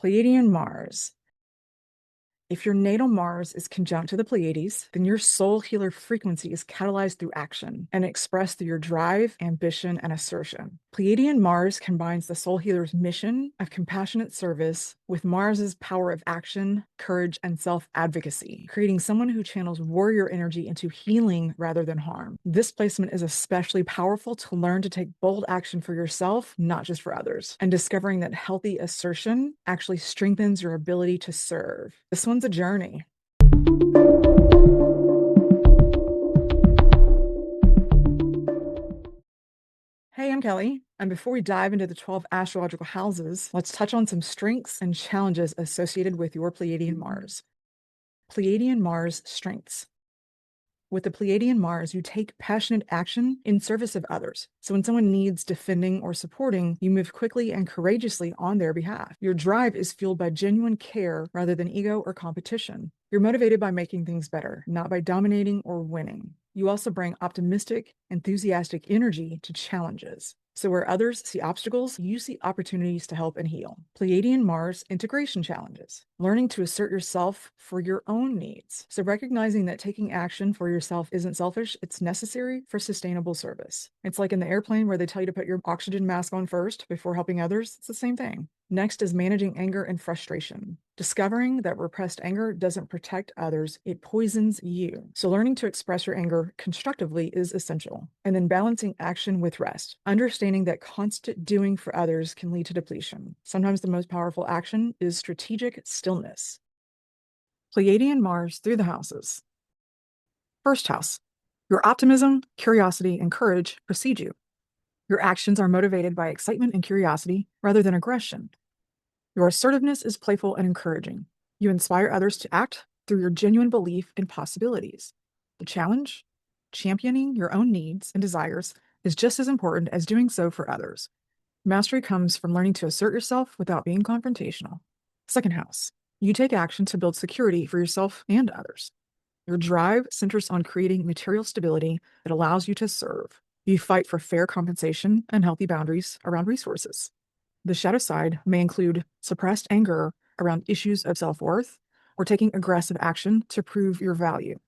Pleiadian Mars. If your natal Mars is conjunct to the Pleiades, then your soul healer frequency is catalyzed through action and expressed through your drive, ambition, and assertion. Pleiadian Mars combines the soul healer's mission of compassionate service with Mars's power of action, courage, and self-advocacy, creating someone who channels warrior energy into healing rather than harm. This placement is especially powerful to learn to take bold action for yourself, not just for others, and discovering that healthy assertion actually strengthens your ability to serve. This one's a journey. Hey, I'm Kellie, and before we dive into the 12 astrological houses, let's touch on some strengths and challenges associated with your Pleiadian Mars. Pleiadian Mars strengths. With the Pleiadian Mars, you take passionate action in service of others. So when someone needs defending or supporting, you move quickly and courageously on their behalf. Your drive is fueled by genuine care rather than ego or competition. You're motivated by making things better, not by dominating or winning. You also bring optimistic, enthusiastic energy to challenges. So where others see obstacles, you see opportunities to help and heal. Pleiadian Mars integration challenges. Learning to assert yourself for your own needs. So recognizing that taking action for yourself isn't selfish, it's necessary for sustainable service. It's like in the airplane where they tell you to put your oxygen mask on first before helping others. It's the same thing. Next is managing anger and frustration. Discovering that repressed anger doesn't protect others, it poisons you. So learning to express your anger constructively is essential. And then balancing action with rest. Understanding that constant doing for others can lead to depletion. Sometimes the most powerful action is strategic stillness. Pleiadian Mars through the houses. First house. Your optimism, curiosity, and courage precede you. Your actions are motivated by excitement and curiosity rather than aggression. Your assertiveness is playful and encouraging. You inspire others to act through your genuine belief in possibilities. The challenge? Championing your own needs and desires is just as important as doing so for others. Mastery comes from learning to assert yourself without being confrontational. Second house. You take action to build security for yourself and others. Your drive centers on creating material stability that allows you to serve. You fight for fair compensation and healthy boundaries around resources. The shadow side may include suppressed anger around issues of self-worth or taking aggressive action to prove your value.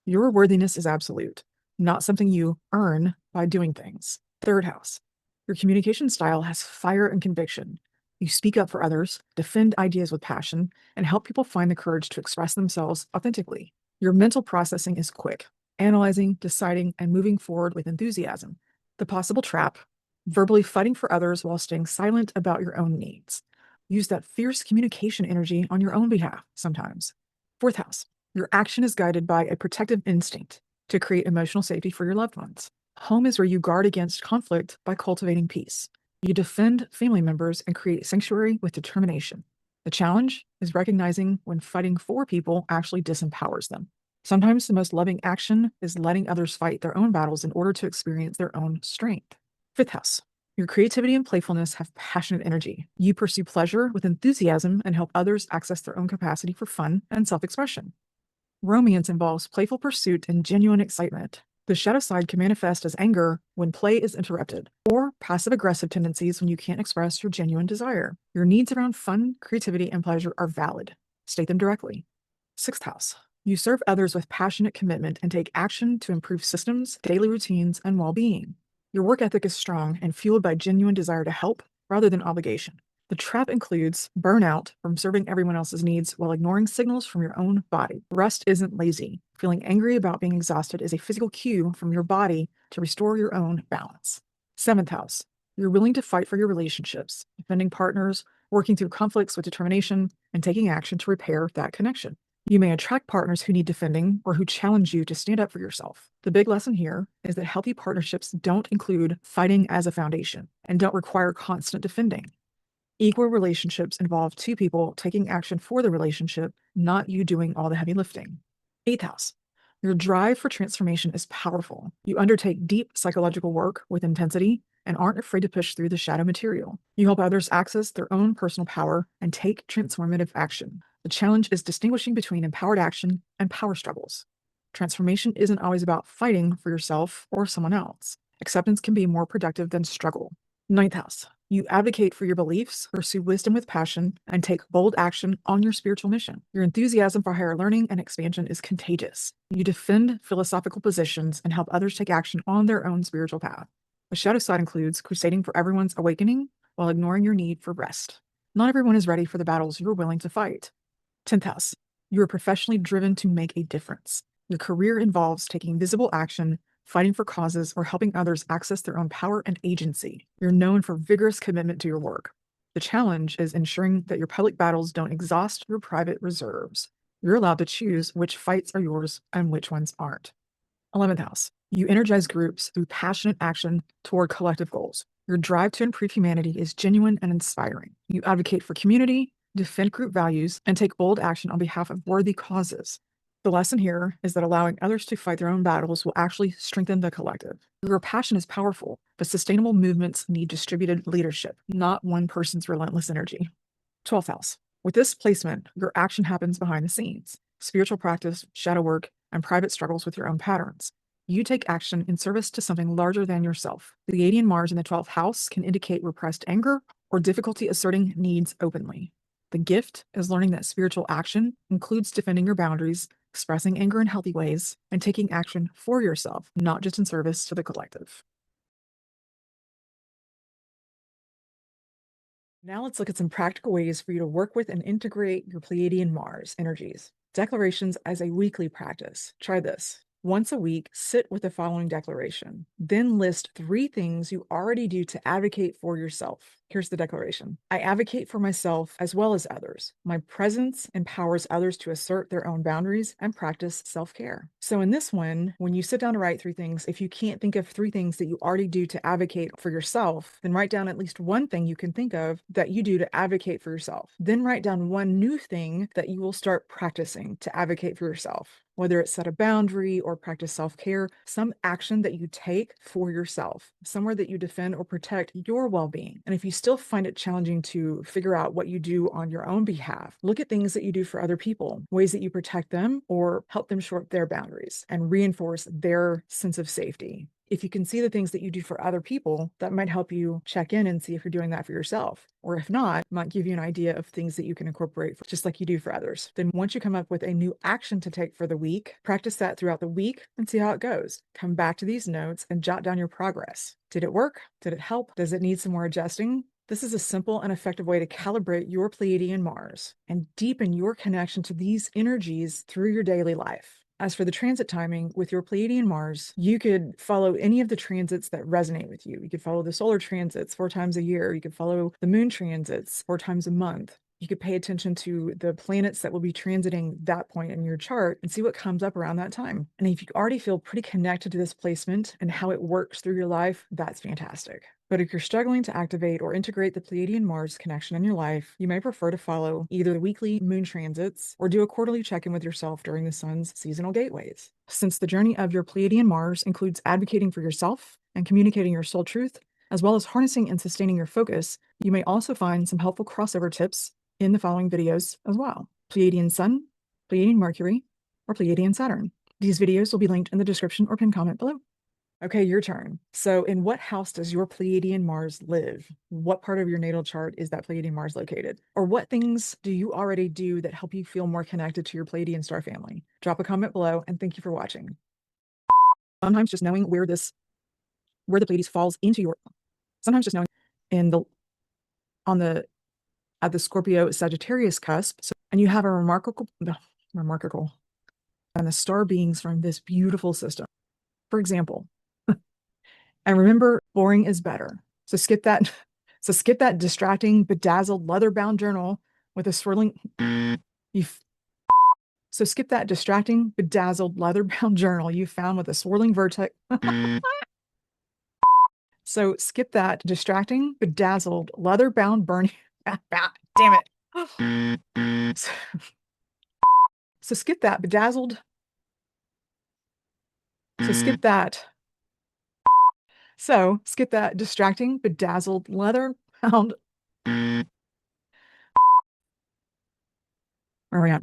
Your worthiness is absolute, not something you earn by doing things. Third house. Your communication style has fire and conviction. You speak up for others, defend ideas with passion, and help people find the courage to express themselves authentically. Your mental processing is quick, analyzing, deciding, and moving forward with enthusiasm. The possible trap: verbally fighting for others while staying silent about your own needs. Use that fierce communication energy on your own behalf sometimes. Fourth house. Your action is guided by a protective instinct to create emotional safety for your loved ones. Home is where you guard against conflict by cultivating peace. You defend family members and create sanctuary with determination. The challenge is recognizing when fighting for people actually disempowers them. Sometimes the most loving action is letting others fight their own battles in order to experience their own strength. Fifth house. Your creativity and playfulness have passionate energy. You pursue pleasure with enthusiasm and help others access their own capacity for fun and self-expression. Romance involves playful pursuit and genuine excitement. The shadow side can manifest as anger when play is interrupted, or passive-aggressive tendencies when you can't express your genuine desire. Your needs around fun, creativity, and pleasure are valid. State them directly. Sixth house. You serve others with passionate commitment and take action to improve systems, daily routines, and well-being. Your work ethic is strong and fueled by genuine desire to help rather than obligation. The trap includes burnout from serving everyone else's needs while ignoring signals from your own body. Rest isn't lazy. Feeling angry about being exhausted is a physical cue from your body to restore your own balance. Seventh house. You're willing to fight for your relationships, defending partners, working through conflicts with determination, and taking action to repair that connection. You may attract partners who need defending or who challenge you to stand up for yourself. The big lesson here is that healthy partnerships don't include fighting as a foundation and don't require constant defending. Equal relationships involve two people taking action for the relationship, not you doing all the heavy lifting. Eighth house. Your drive for transformation is powerful. You undertake deep psychological work with intensity and aren't afraid to push through the shadow material. You help others access their own personal power and take transformative action. The challenge is distinguishing between empowered action and power struggles. Transformation isn't always about fighting for yourself or someone else. Acceptance can be more productive than struggle. Ninth house. You advocate for your beliefs, pursue wisdom with passion, and take bold action on your spiritual mission. Your enthusiasm for higher learning and expansion is contagious. You defend philosophical positions and help others take action on their own spiritual path. The shadow side includes crusading for everyone's awakening while ignoring your need for rest. Not everyone is ready for the battles you're willing to fight. 10th house. You are professionally driven to make a difference. Your career involves taking visible action, fighting for causes, or helping others access their own power and agency. You're known for vigorous commitment to your work. The challenge is ensuring that your public battles don't exhaust your private reserves. You're allowed to choose which fights are yours and which ones aren't. 11th house. You energize groups through passionate action toward collective goals. Your drive to improve humanity is genuine and inspiring. You advocate for community, defend group values, and take bold action on behalf of worthy causes. The lesson here is that allowing others to fight their own battles will actually strengthen the collective. Your passion is powerful, but sustainable movements need distributed leadership, not one person's relentless energy. 12th house. With this placement, your action happens behind the scenes. Spiritual practice, shadow work, and private struggles with your own patterns. You take action in service to something larger than yourself. The Pleiadian Mars in the 12th house can indicate repressed anger or difficulty asserting needs openly. The gift is learning that spiritual action includes defending your boundaries, expressing anger in healthy ways, and taking action for yourself, not just in service to the collective. Now let's look at some practical ways for you to work with and integrate your Pleiadian Mars energies. Declarations as a weekly practice. Try this. Once a week, sit with the following declaration. Then list 3 things you already do to advocate for yourself. Here's the declaration. I advocate for myself as well as others. My presence empowers others to assert their own boundaries and practice self-care. So in this one, when you sit down to write 3 things, if you can't think of 3 things that you already do to advocate for yourself, then write down at least 1 thing you can think of that you do to advocate for yourself. Then write down 1 new thing that you will start practicing to advocate for yourself. Whether it's set a boundary or practice self-care, some action that you take for yourself, somewhere that you defend or protect your well-being. And if you still find it challenging to figure out what you do on your own behalf, look at things that you do for other people, ways that you protect them or help them shore up their boundaries and reinforce their sense of safety. If you can see the things that you do for other people, that might help you check in and see if you're doing that for yourself. Or if not, might give you an idea of things that you can incorporate just like you do for others. Then once you come up with a new action to take for the week, practice that throughout the week and see how it goes. Come back to these notes and jot down your progress. Did it work? Did it help? Does it need some more adjusting? This is a simple and effective way to calibrate your Pleiadian Mars and deepen your connection to these energies through your daily life. As for the transit timing with your Pleiadian Mars, you could follow any of the transits that resonate with you. You could follow the solar transits 4 times a year. You could follow the moon transits 4 times a month. You could pay attention to the planets that will be transiting that point in your chart and see what comes up around that time. And if you already feel pretty connected to this placement and how it works through your life, that's fantastic. But if you're struggling to activate or integrate the Pleiadian Mars connection in your life, you may prefer to follow either the weekly moon transits or do a quarterly check-in with yourself during the sun's seasonal gateways. Since the journey of your Pleiadian Mars includes advocating for yourself and communicating your soul truth, as well as harnessing and sustaining your focus, you may also find some helpful crossover tips in the following videos as well. Pleiadian Sun, Pleiadian Mercury, or Pleiadian Saturn. These videos will be linked in the description or pinned comment below. Okay, your turn. So in what house does your Pleiadian Mars live? What part of your natal chart is that Pleiadian Mars located? Or what things do you already do that help you feel more connected to your Pleiadian star family? Drop a comment below and thank you for watching. Sometimes just knowing where the Pleiades falls into your, sometimes just knowing at the Scorpio Sagittarius cusp, and you have a remarkable, and the star beings from this beautiful system. For example, and remember, boring is better. So skip that. So skip that distracting, bedazzled, leather-bound journal with a swirling. So skip that distracting, bedazzled, leather-bound journal you found with a swirling vertex. So skip that distracting, bedazzled, leather-bound burning. Damn it. So skip that bedazzled. So skip that. So skip that distracting, bedazzled, leather-bound. Where are we at?